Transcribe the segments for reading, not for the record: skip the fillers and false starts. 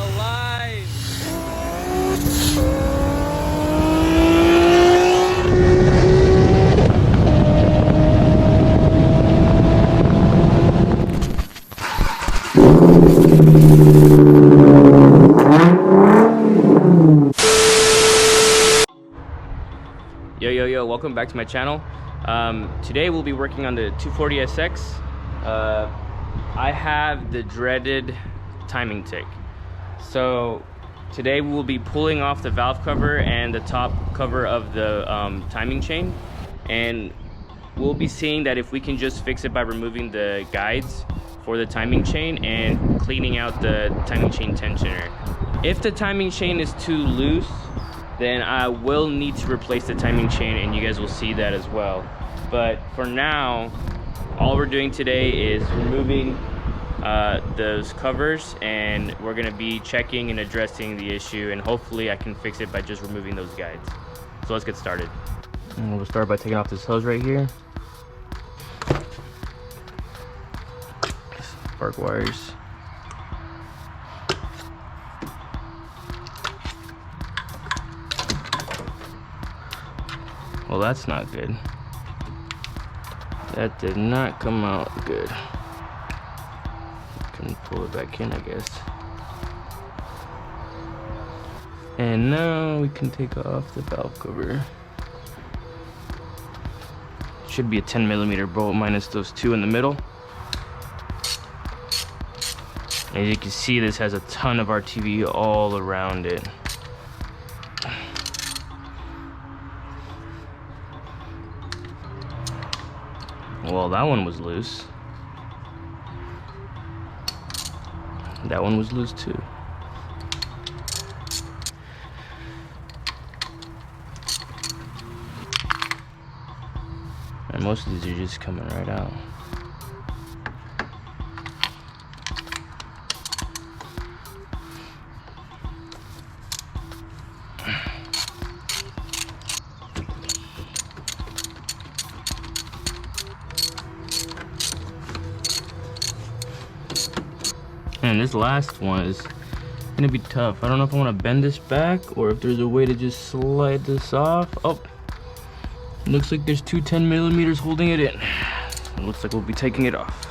alive. Yo, welcome back to my channel. Today we'll be working on the 240SX. I have the dreaded timing tick. So today we will be pulling off the valve cover and the top cover of the timing chain, and we'll be seeing that if we can just fix it by removing the guides for the timing chain and cleaning out the timing chain tensioner. If the timing chain is too loose, then I will need to replace the timing chain, and you guys will see that as well. But for now, all we're doing today is removing those covers, and we're gonna be checking and addressing the issue, and hopefully I can fix it by just removing those guides. So let's get started. And we'll start by taking off this hose right here. Spark wires. Well, that's not good. That did not come out good. Can pull it back in, I guess. And now we can take off the valve cover. Should be a 10mm bolt minus those two in the middle. As you can see, this has a ton of RTV all around it. Well, that one was loose. That one was loose too. And most of these are just coming right out. And this last one is gonna be tough. I don't know if I want to bend this back or if there's a way to just slide this off. Oh, looks like there's two 10mm holding it in. It looks like we'll be taking it off.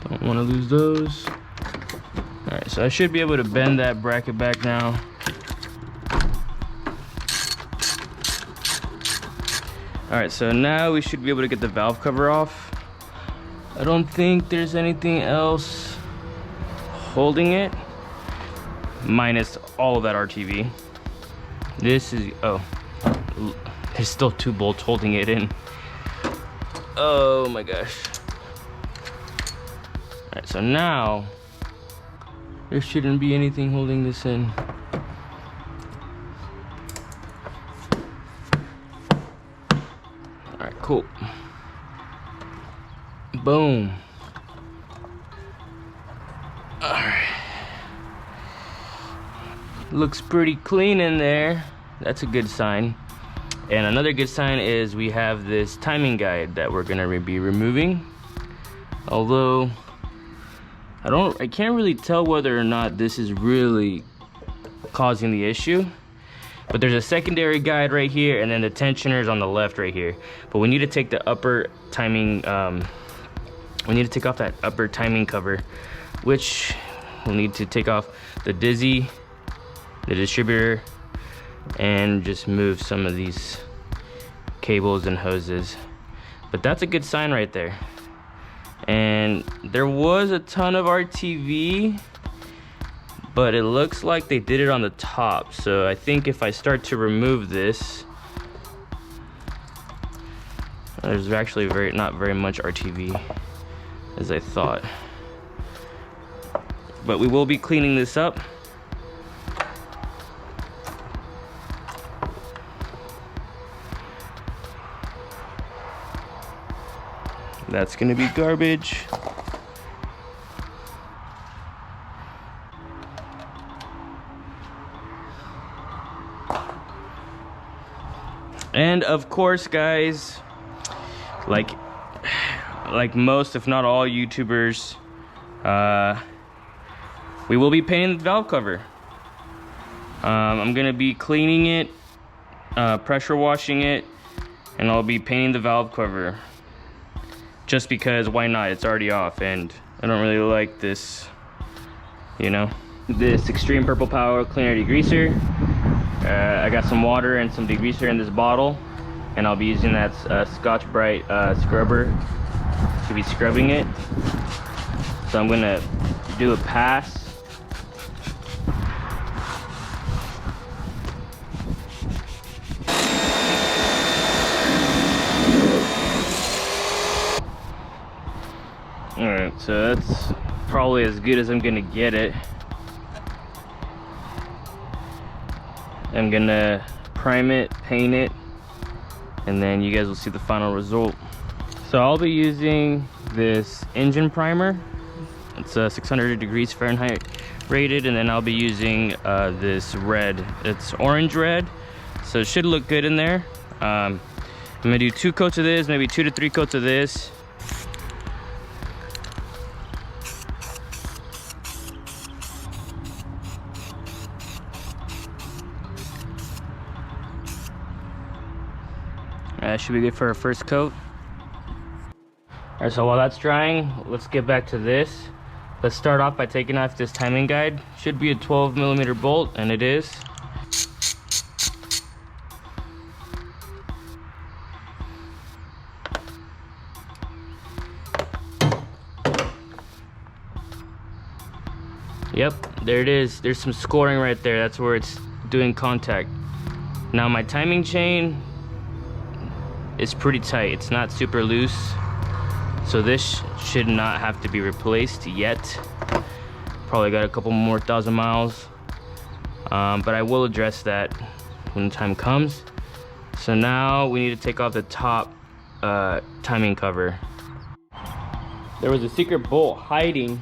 Don't want to lose those. All right, so I should be able to bend that bracket back now. All right, so now we should be able to get the valve cover off. I don't think there's anything else holding it, minus all of that RTV. This is, oh, there's still two bolts holding it in. Oh my gosh. All right, so now there shouldn't be anything holding this in. All right, cool. Boom. All right. Looks pretty clean in there. That's a good sign. And another good sign is we have this timing guide that we're gonna be removing. Although I can't really tell whether or not this is really causing the issue. But there's a secondary guide right here, and then the tensioner is on the left right here. But we need to take the upper timing we need to take off that upper timing cover, which we'll need to take off the dizzy, the distributor, and just move some of these cables and hoses. But that's a good sign right there. And there was a ton of RTV, but it looks like they did it on the top. So I think if I start to remove this, there's actually not very much RTV as I thought. But we will be cleaning this up. That's gonna be garbage. And of course, guys, like most, if not all YouTubers, We will be painting the valve cover. I'm gonna be cleaning it, pressure washing it, and I'll be painting the valve cover. Just because, why not? It's already off, and I don't really like this, you know. This Extreme Purple Power Cleaner Degreaser. I got some water and some degreaser in this bottle, and I'll be using that Scotch Brite scrubber to be scrubbing it. So I'm gonna do a pass. Alright, so that's probably as good as I'm gonna get it. I'm gonna prime it, paint it, and then you guys will see the final result. So I'll be using this engine primer. It's 600 degrees Fahrenheit rated, and then I'll be using this red. It's orange red, so it should look good in there. I'm gonna do 2 coats of this, maybe 2 to 3 coats of this. That should be good for our first coat. Alright, so while that's drying, let's get back to this. Let's start off by taking off this timing guide. Should be a 12mm bolt, and it is. Yep, there it is. There's some scoring right there. That's where it's doing contact. Now my timing chain is pretty tight. It's not super loose. So this should not have to be replaced yet. Probably got a couple more thousand miles. But I will address that when the time comes. So now we need to take off the top timing cover. There was a secret bolt hiding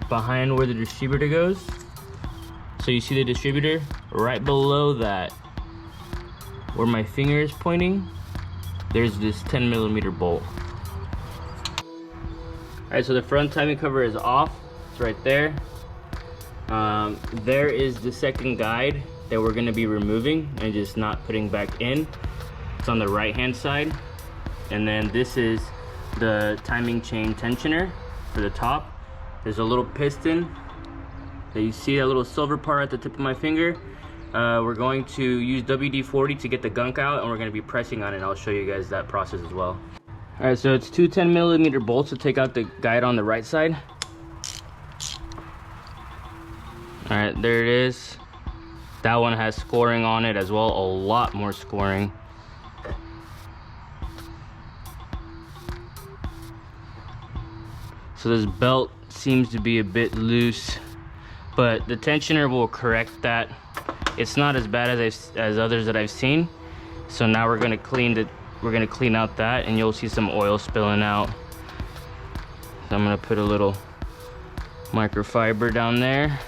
behind where the distributor goes. So you see the distributor right below that, where my finger is pointing. There's this 10mm bolt. Alright, so the front timing cover is off. It's right there. There is the second guide that we're gonna be removing and just not putting back in. It's on the right hand side. And then this is the timing chain tensioner for the top. There's a little piston that you see, that little silver part at the tip of my finger. We're going to use WD-40 to get the gunk out, and we're going to be pressing on it. I'll show you guys that process as well. Alright, so it's 2 10mm bolts to take out the guide on the right side. Alright, there it is. That one has scoring on it as well, a lot more scoring. So this belt seems to be a bit loose, but the tensioner will correct that. It's not as bad as others that I've seen. So now we're gonna clean out that, and you'll see some oil spilling out. So I'm gonna put a little microfiber down there.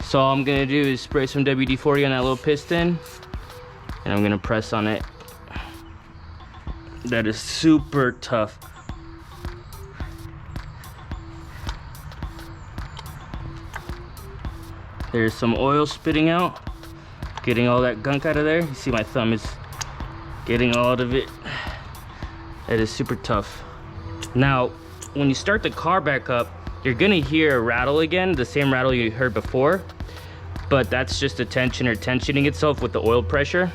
So all I'm gonna do is spray some WD-40 on that little piston, and I'm gonna press on it. That is super tough. There's some oil spitting out, getting all that gunk out of there. You see my thumb is getting all of it. It is super tough. Now, when you start the car back up, you're gonna hear a rattle again, the same rattle you heard before, but that's just the tensioner tensioning itself with the oil pressure.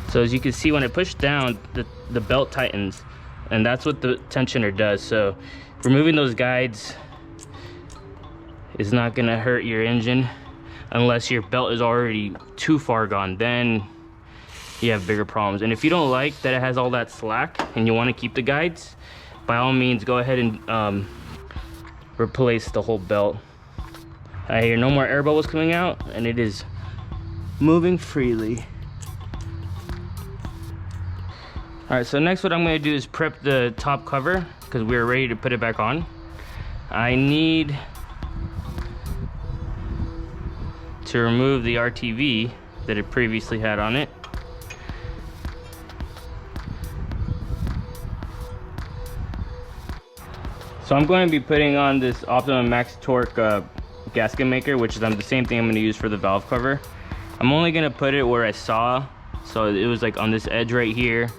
So as you can see, when I push down, the belt tightens, and that's what the tensioner does. So removing those guides is not gonna hurt your engine unless your belt is already too far gone. Then you have bigger problems. And if you don't like that it has all that slack and you want to keep the guides, by all means go ahead and replace the whole belt. I hear no more air bubbles coming out, and it is moving freely. All right, so next what I'm gonna do is prep the top cover because we're ready to put it back on. I need to remove the RTV that it previously had on it. So I'm going to be putting on this Optimum Max Torque gasket maker, which is the same thing I'm going to use for the valve cover. I'm only going to put it where I saw, so it was like on this edge right here,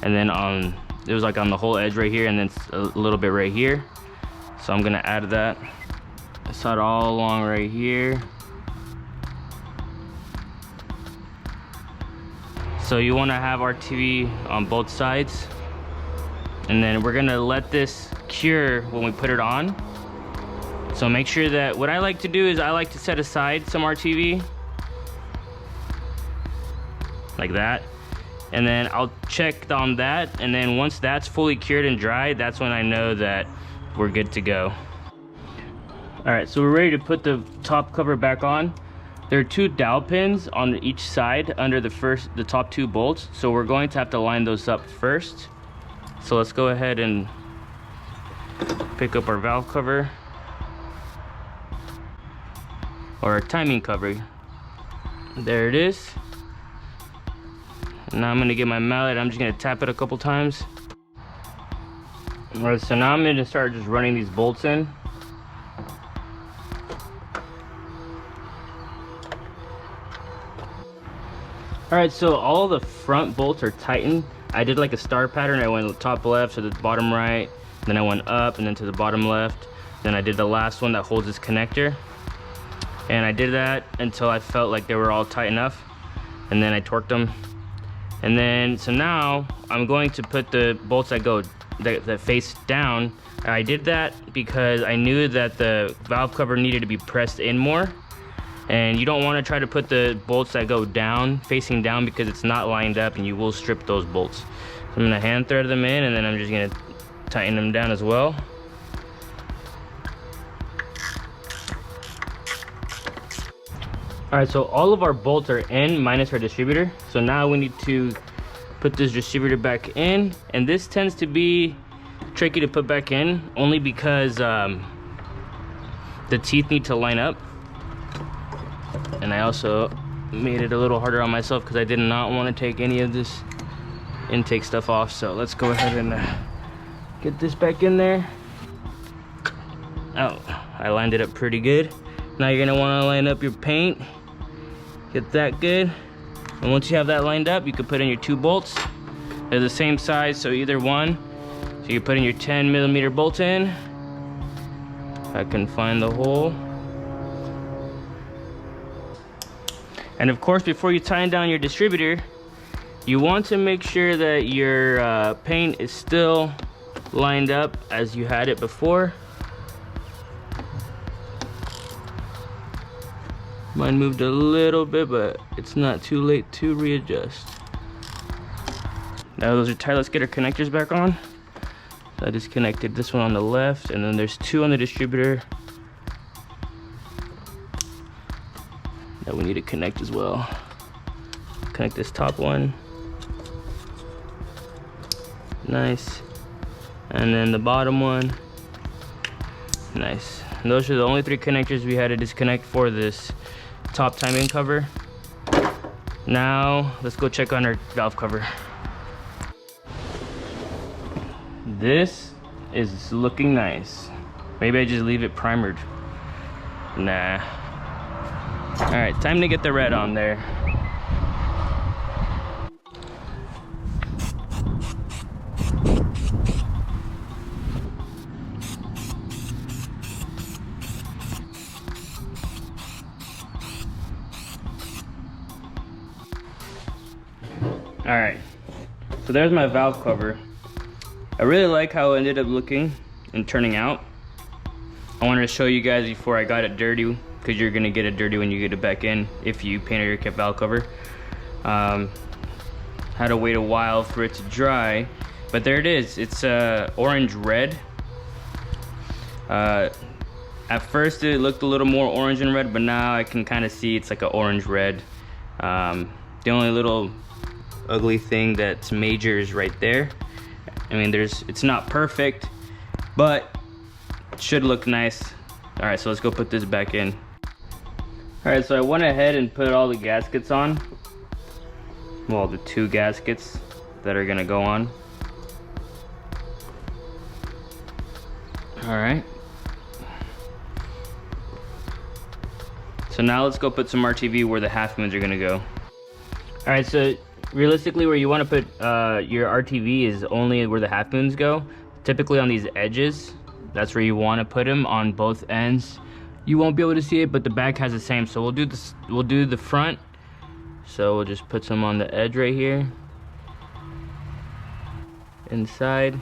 and then it was like on the whole edge right here, and then a little bit right here. So I'm going to add that. I saw it all along right here. So you want to have RTV on both sides, and then we're gonna let this cure when we put it on. So make sure that, what I like to do is I like to set aside some RTV like that, and then I'll check on that, and then once that's fully cured and dry, that's when I know that we're good to go. All right, so we're ready to put the top cover back on. There are 2 dowel pins on each side under the top 2 bolts, so we're going to have to line those up first. So let's go ahead and pick up our valve cover, or our timing cover. There it is. Now I'm gonna get my mallet, I'm just gonna tap it a couple times. All right, so now I'm gonna start just running these bolts in. All right, so all the front bolts are tightened. I did like a star pattern. I went top left to the bottom right, then I went up and then to the bottom left. Then I did the last one that holds this connector. And I did that until I felt like they were all tight enough. And then I torqued them. And then, so now I'm going to put the bolts that face down. I did that because I knew that the valve cover needed to be pressed in more. And you don't want to try to put the bolts that go down, facing down, because it's not lined up and you will strip those bolts. So I'm going to hand thread them in, and then I'm just going to tighten them down as well. All right, so all of our bolts are in minus our distributor. So now we need to put this distributor back in, and this tends to be tricky to put back in only because the teeth need to line up. And I also made it a little harder on myself because I did not want to take any of this intake stuff off. So let's go ahead and get this back in there. Oh, I lined it up pretty good. Now you're gonna want to line up your paint, get that good, and once you have that lined up, you can put in your 2 bolts. They're the same size, so either one. So you put in your 10mm bolt in. If I can find the hole. And of course, before you tighten down your distributor, you want to make sure that your paint is still lined up as you had it before. Mine moved a little bit, but it's not too late to readjust. Now those are tight. Let's get our connectors back on. So I disconnected this one on the left, and then there's 2 on the distributor that we need to connect as well. Connect this top one. Nice. And then the bottom one. Nice. And those are the only 3 connectors we had to disconnect for this top timing cover. Now let's go check on our valve cover. This is looking nice. Maybe I just leave it primered. Nah. All right, time to get the red on there. All right, so there's my valve cover. I really like how it ended up looking and turning out. I wanted to show you guys before I got it dirty, because you're gonna get it dirty when you get it back in if you painted your valve cover. Had to wait a while for it to dry, but there it is. It's orange red. At first it looked a little more orange and red, but now I can kind of see it's like an orange red. The only little ugly thing that's major is right there. I mean, it's not perfect, but it should look nice. All right, so let's go put this back in. All right, so I went ahead and put all the gaskets on. Well, the 2 gaskets that are gonna go on. All All right. So now let's go put some RTV where the half moons are gonna go. All right, so realistically where you wanna put your RTV is only where the half moons go. Typically on these edges, that's where you wanna put them on both ends. You won't be able to see it, but the back has the same. So we'll do this, we'll do the front. So we'll just put some on the edge right here. Inside.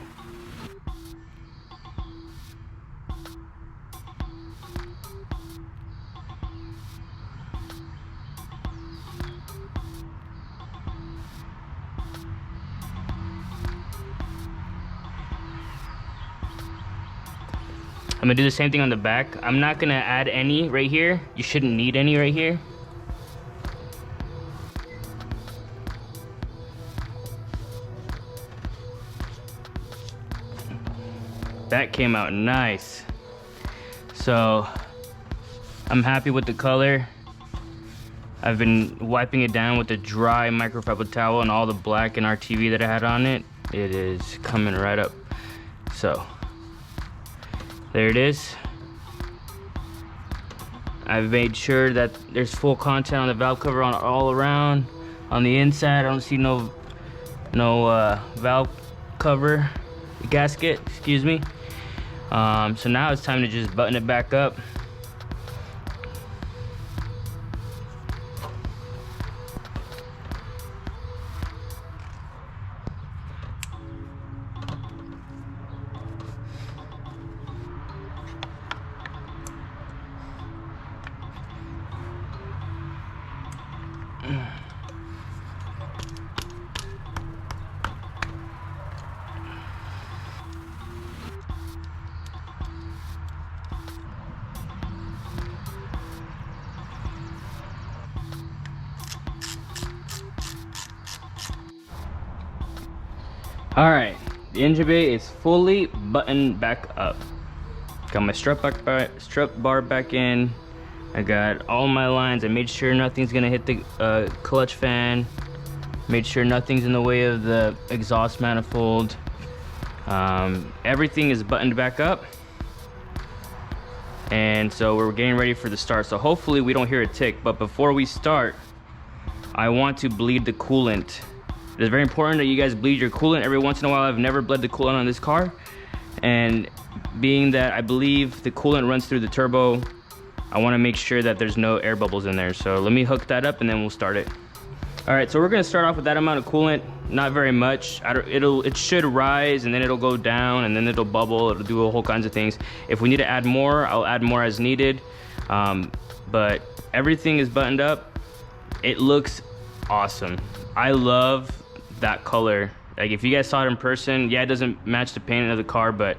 I'm gonna do the same thing on the back. I'm not gonna add any right here. You shouldn't need any right here. That came out nice. So I'm happy with the color. I've been wiping it down with a dry microfiber towel, and all the black and RTV that I had on it, it is coming right up. So there it is. I've made sure that there's full content on the valve cover on all around. On the inside, I don't see no valve cover gasket, excuse me. So now it's time to just button it back up. All right, the engine bay is fully buttoned back up. Got my strut bar back in. I got all my lines. I made sure nothing's gonna hit the clutch fan. Made sure nothing's in the way of the exhaust manifold. Everything is buttoned back up. And so we're getting ready for the start. So hopefully we don't hear a tick, but before we start, I want to bleed the coolant. It's very important that you guys bleed your coolant every once in a while. I've never bled the coolant on this car. And being that I believe the coolant runs through the turbo, I wanna make sure that there's no air bubbles in there. So let me hook that up and then we'll start it. All right, so we're gonna start off with that amount of coolant, not very much. It should rise and then it'll go down and then it'll bubble, it'll do all whole kinds of things. If we need to add more, I'll add more as needed. But everything is buttoned up. It looks awesome. I love that color. Like if you guys saw it in person, yeah, it doesn't match the paint of the car, but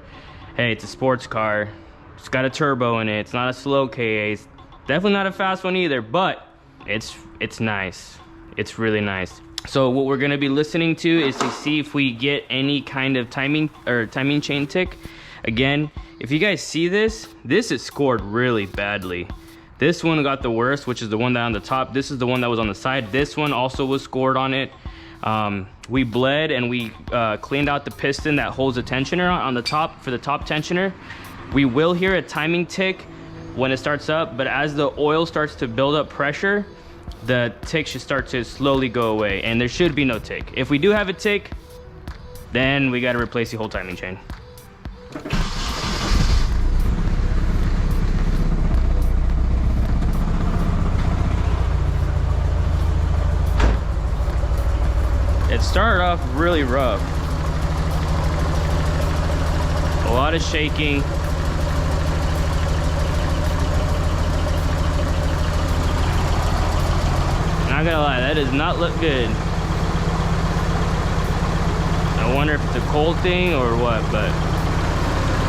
hey, it's a sports car. It's got a turbo in it. It's not a slow KA. It's definitely not a fast one either, but it's nice. It's really nice. So what we're gonna be listening to is to see if we get any kind of timing chain tick. Again, if you guys see this is scored really badly. This one got the worst, which is the one that on the top. This is the one that was on the side. This one also was scored on it. We bled and we cleaned out the piston that holds the tensioner on the top for the top tensioner. We will hear a timing tick when it starts up, but as the oil starts to build up pressure, the tick should start to slowly go away, and there should be no tick. If we do have a tick, then we got to replace the whole timing chain. It started off really rough. A lot of shaking. Not gonna lie, that does not look good. I wonder if it's a cold thing or what, but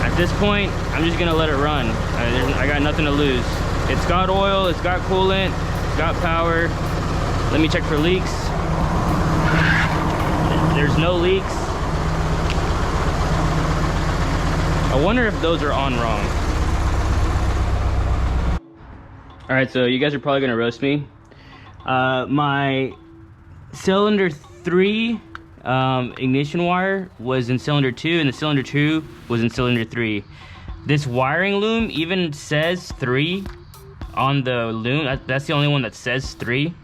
at this point, I'm just gonna let it run. I got nothing to lose. It's got oil, it's got coolant, it's got power. Let me check for leaks. There's no leaks. I wonder if those are on wrong. All right, so you guys are probably gonna roast me. My cylinder 3 ignition wire was in cylinder 2, and the cylinder 2 was in cylinder 3. This wiring loom even says 3 on the loom. That's the only one that says 3,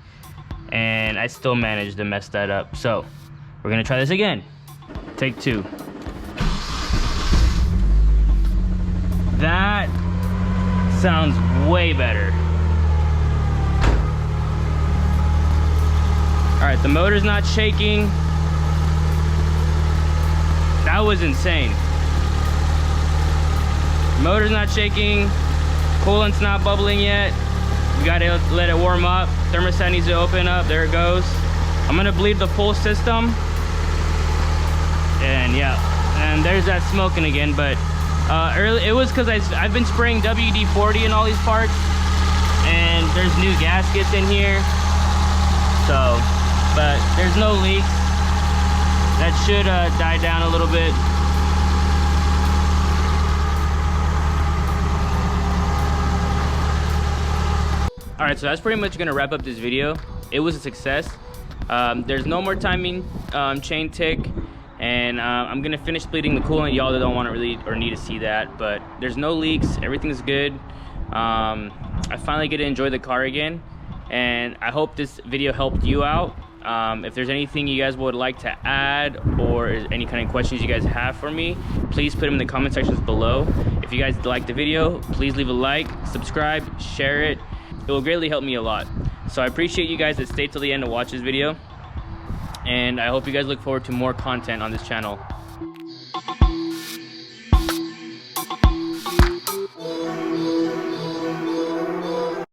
and I still managed to mess that up. So we're gonna try this again. Take 2. That sounds way better. All right, the motor's not shaking. That was insane. Motor's not shaking. Coolant's not bubbling yet. We gotta let it warm up. Thermostat needs to open up. There it goes. I'm gonna bleed the full system. And yeah, and there's that smoking again. But it was because I've been spraying WD-40 in all these parts, and there's new gaskets in here. So, but there's no leaks. That should die down a little bit. All right, so that's pretty much gonna wrap up this video. It was a success. There's no more timing chain tick, and I'm gonna finish bleeding the coolant. Y'all don't want to really or need to see that, but there's no leaks. Everything's good. I finally get to enjoy the car again, and I hope this video helped you out. If there's anything you guys would like to add, or any kind of questions you guys have for me, please put them in the comment sections below. If you guys liked the video, please leave a like, subscribe, share it. It will greatly help me a lot. So I appreciate you guys that stayed till the end to watch this video, and I hope you guys look forward to more content on this channel.